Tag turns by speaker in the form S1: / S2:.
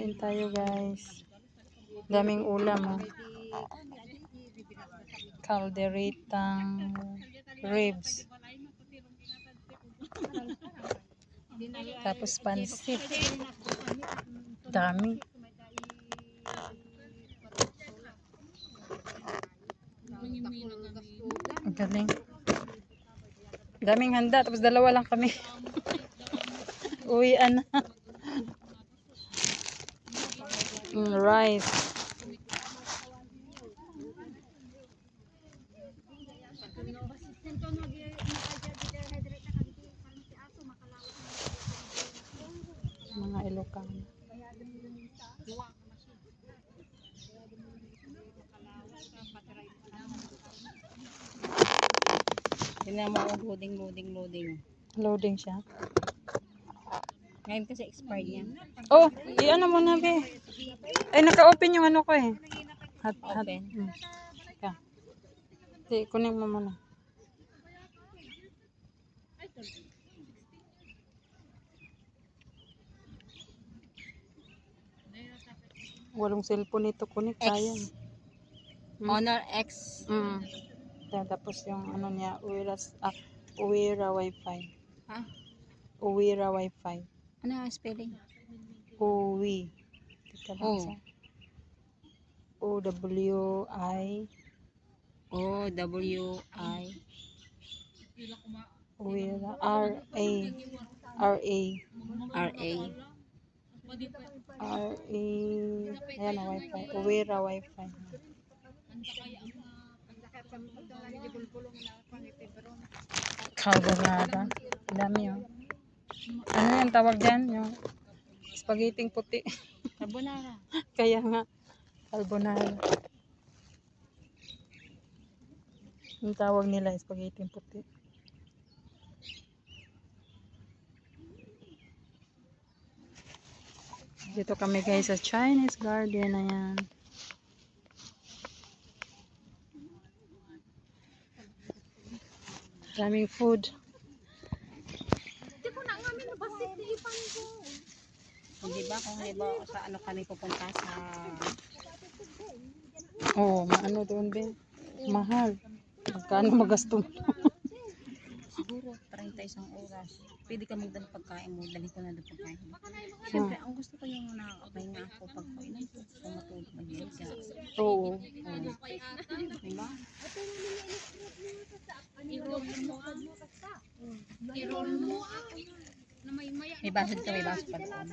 S1: Kain tayo guys. Daming ulam oh. Calderetang ribs. Tapos pansit. Dami. Ang galing. Daming handa. Tapos dalawa lang kami. Uwian na. Rice. Mga Ilocano.
S2: Tingnan mo, loading.
S1: Loading siya.
S2: Ngayon kasi expired niya.
S1: Oh, i-ano mo na be. Ay, naka-open yung ano ko eh.
S2: Open.
S1: Yeah. Di, kunin mo muna. Walang cellphone ito kunin. Sayang.
S2: Honor X.
S1: Tapos yung ano niya, Uwira Wi-Fi.
S2: Ha?
S1: Uwira Wi-Fi.
S2: Ano ang spelling?
S1: Uwi. Teka lang
S2: Oh.
S1: sa. O-W-I.
S2: O-W-I.
S1: Uwira. R-A. R-A.
S2: R-A.
S1: R-A. Ayan ang Wi-Fi. Uwira Wi-Fi. Carbonara. Dami yun. Ano yung tawag dyan? Yung spaghetti puti.
S2: Carbonara.
S1: Kaya nga. Carbonara. Yung tawag nila spaghetti puti. Dito kami guys sa Chinese garden. Ayan. Daming food.
S2: Kung diba sa ano kami pupunta sa
S1: Maano doon din. Mahal. Magkano magasto mo?
S2: siguro 30 isang oras. Pwede ka magdala pagkain mo, dali ko na doon pagkain. Siyempre, ang gusto ko yung nakakapahinga ako pag kainan ko. Kung matulog mag-iiga.
S1: Oo.
S2: Diba? May basad ka, may basad pa doon.